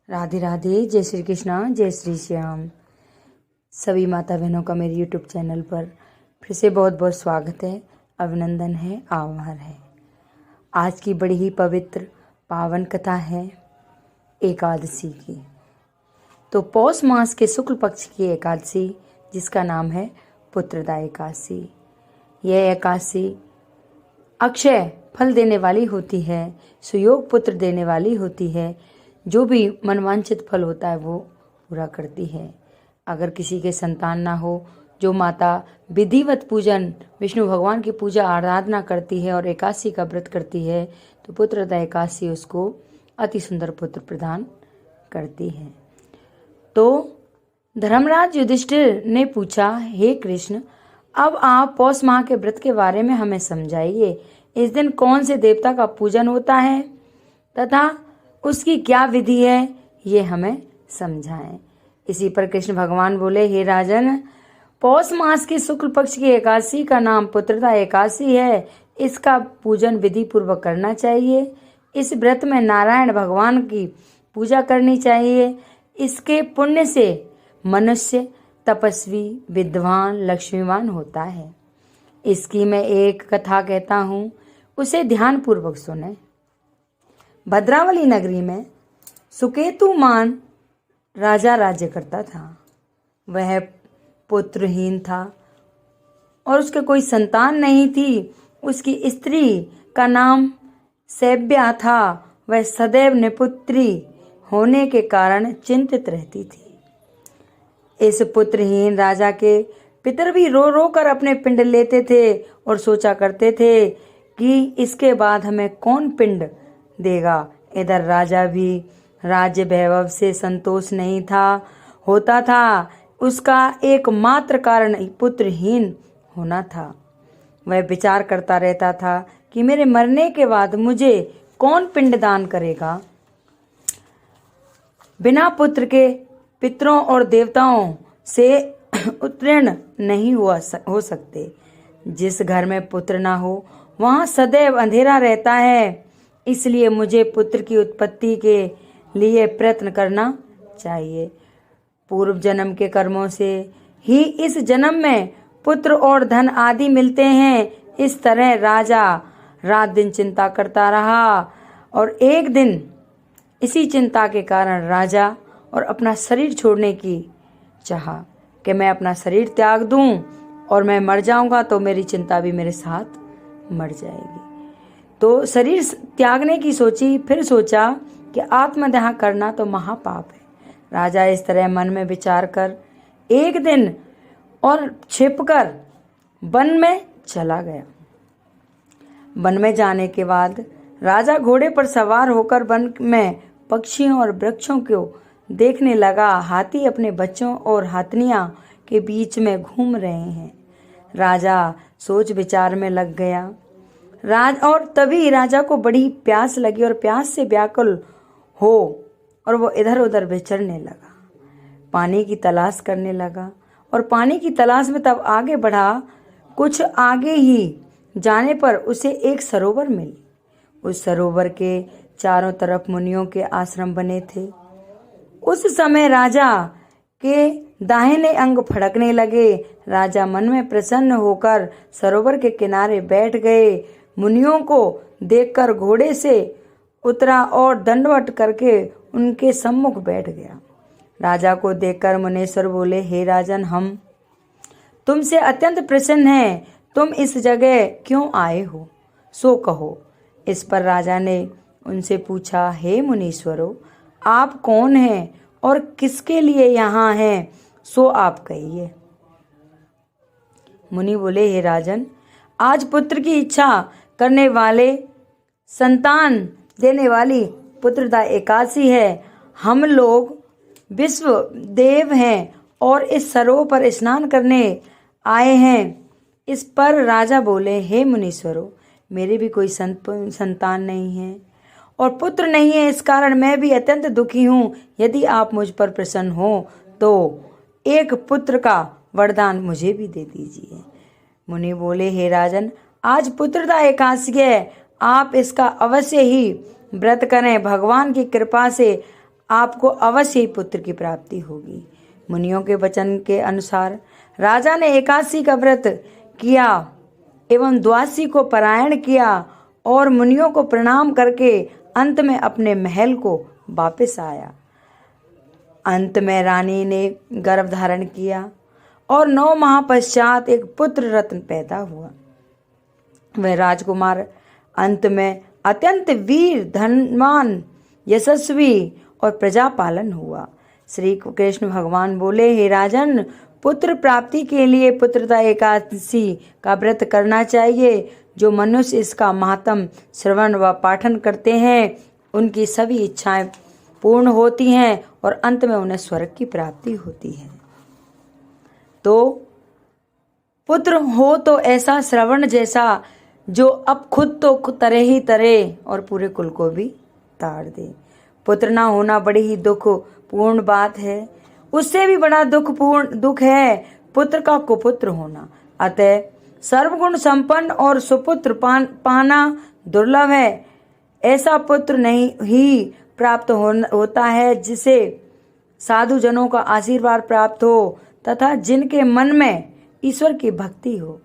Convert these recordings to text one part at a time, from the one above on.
राधे राधे, जय श्री कृष्णा, जय श्री श्याम। सभी माता बहनों का मेरे यूट्यूब चैनल पर फिर से बहुत बहुत स्वागत है, अभिनंदन है, आभार है। आज की बड़ी ही पवित्र पावन कथा है एकादशी की। तो पौष मास के शुक्ल पक्ष की एकादशी, जिसका नाम है पुत्रदा एकादशी। यह एकादशी अक्षय फल देने वाली होती है, सुयोग पुत्र देने वाली होती है। जो भी मनवांछित फल होता है वो पूरा करती है। अगर किसी के संतान ना हो, जो माता विधिवत पूजन विष्णु भगवान की पूजा आराधना करती है और एकादशी का व्रत करती है, तो पुत्रदा एकादशी उसको अति सुंदर पुत्र प्रदान करती है। तो धर्मराज युधिष्ठिर ने पूछा, हे कृष्ण, अब आप पौष माह के व्रत के बारे में हमें समझाइए। इस दिन कौन से देवता का पूजन होता है तथा उसकी क्या विधि है, ये हमें समझाएं। इसी पर कृष्ण भगवान बोले, हे राजन, पौष मास की शुक्ल पक्ष की एकादशी का नाम पुत्रदा एकादशी है। इसका पूजन विधि पूर्वक करना चाहिए। इस व्रत में नारायण भगवान की पूजा करनी चाहिए। इसके पुण्य से मनुष्य तपस्वी, विद्वान, लक्ष्मीवान होता है। इसकी मैं एक कथा कहता हूँ, उसे ध्यान पूर्वक सुने। भद्रावली नगरी में सुकेतुमान राजा राज्य करता था। वह पुत्रहीन था और उसके कोई संतान नहीं थी। उसकी स्त्री का नाम सैब्या था। वह सदैव निपुत्री होने के कारण चिंतित रहती थी। इस पुत्रहीन राजा के पितर भी रो रो कर अपने पिंड लेते थे और सोचा करते थे कि इसके बाद हमें कौन पिंड देगा। इधर राजा भी राज्य वैभव से संतोष नहीं होता था। उसका एकमात्र कारण पुत्रहीन होना था। वह विचार करता रहता था कि मेरे मरने के बाद मुझे कौन पिंडदान करेगा। बिना पुत्र के पितरों और देवताओं से उत्तीर्ण नहीं हो सकते। जिस घर में पुत्र ना हो वहां सदैव अंधेरा रहता है। इसलिए मुझे पुत्र की उत्पत्ति के लिए प्रयत्न करना चाहिए। पूर्व जन्म के कर्मों से ही इस जन्म में पुत्र और धन आदि मिलते हैं। इस तरह राजा रात दिन चिंता करता रहा और एक दिन इसी चिंता के कारण राजा और अपना शरीर छोड़ने की चाहा कि मैं अपना शरीर त्याग दूं और मैं मर जाऊंगा तो मेरी चिंता भी मेरे साथ मर जाएगी। तो शरीर त्यागने की सोची, फिर सोचा कि आत्मदाह करना तो महापाप है। राजा इस तरह मन में विचार कर एक दिन और छिपकर वन में चला गया। वन में जाने के बाद राजा घोड़े पर सवार होकर वन में पक्षियों और वृक्षों को देखने लगा। हाथी अपने बच्चों और हाथनियां के बीच में घूम रहे हैं। राजा सोच विचार में लग गया। और तभी राजा को बड़ी प्यास लगी और प्यास से व्याकुल हो और वो इधर उधर विचरने लगा। पानी की तलाश करने लगा और पानी की तलाश में तब आगे बढ़ा। कुछ आगे ही जाने पर उसे एक सरोवर मिली। उस सरोवर के चारों तरफ मुनियों के आश्रम बने थे। उस समय राजा के दाहिने अंग फड़कने लगे। राजा मन में प्रसन्न होकर सरोवर के किनारे बैठ गए। मुनियों को देखकर घोड़े से उतरा और दंडवत करके उनके सम्मुख बैठ गया। राजा को देखकर मुनीश्वर बोले, हे राजन, हम तुमसे अत्यंत प्रसन्न हैं। तुम इस जगह क्यों आए हो, सो कहो। इस पर राजा ने उनसे पूछा, हे मुनीश्वरों, आप कौन हैं और किसके लिए यहाँ हैं, सो आप कहिए। मुनि बोले, हे राजन, आज पुत्र की इच्छा करने वाले, संतान देने वाली पुत्रदा एकादशी है। हम लोग विश्व देव हैं और इस सरोवर पर स्नान करने आए हैं। इस पर राजा बोले, हे मुनीश्वरों, मेरे भी कोई संतान नहीं है और पुत्र नहीं है। इस कारण मैं भी अत्यंत दुखी हूँ। यदि आप मुझ पर प्रसन्न हो तो एक पुत्र का वरदान मुझे भी दे दीजिए। मुनि बोले, हे राजन, आज पुत्रदा एकादशी है। आप इसका अवश्य ही व्रत करें। भगवान की कृपा से आपको अवश्य ही पुत्र की प्राप्ति होगी। मुनियों के वचन के अनुसार राजा ने एकादशी का व्रत किया एवं द्वादशी को पारायण किया और मुनियों को प्रणाम करके अंत में अपने महल को वापस आया। अंत में रानी ने गर्भ धारण किया और 9 माह पश्चात एक पुत्र रत्न पैदा हुआ। वह राजकुमार अंत में अत्यंत वीर, धनवान, यशस्वी और प्रजापालन हुआ। श्री कृष्ण भगवान बोले, हे राजन, पुत्र प्राप्ति के लिए पुत्रदा एकादशी का व्रत करना चाहिए। जो मनुष्य इसका महात्म श्रवण व पाठन करते हैं उनकी सभी इच्छाएं पूर्ण होती हैं और अंत में उन्हें स्वर्ग की प्राप्ति होती है। तो पुत्र हो तो ऐसा श्रवण जैसा जो अब खुद तो तरे ही तरे और पूरे कुल को भी ताड़ दे। पुत्र ना होना बड़ी ही दुख पूर्ण बात है। उससे भी बड़ा दुख है पुत्र का कुपुत्र होना। अतः सर्वगुण संपन्न और सुपुत्र पाना दुर्लभ है। ऐसा पुत्र नहीं ही प्राप्त होता है जिसे साधु जनों का आशीर्वाद प्राप्त हो तथा जिनके मन में ईश्वर की भक्ति हो।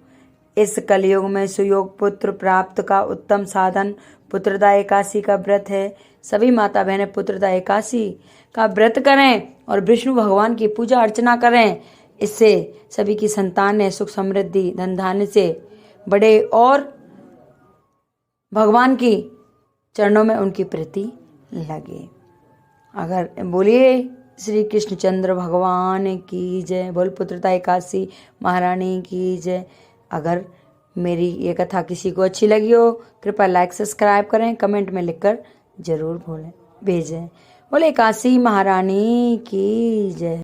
इस कलयुग में सुयोग पुत्र प्राप्त का उत्तम साधन पुत्रदा एकादशी का व्रत है। सभी माता बहनें पुत्रदा एकादशी का व्रत करें और विष्णु भगवान की पूजा अर्चना करें। इससे सभी की संतानें सुख समृद्धि धन धान्य से बढ़े और भगवान की चरणों में उनकी प्रीति लगे। अगर बोलिए श्री कृष्णचंद्र भगवान की जय, बोल पुत्रदा एकादशी महारानी की जय। अगर मेरी ये कथा किसी को अच्छी लगी हो कृपया लाइक सब्सक्राइब करें, कमेंट में लिखकर जरूर भेजें। बोले काशी महारानी की जय।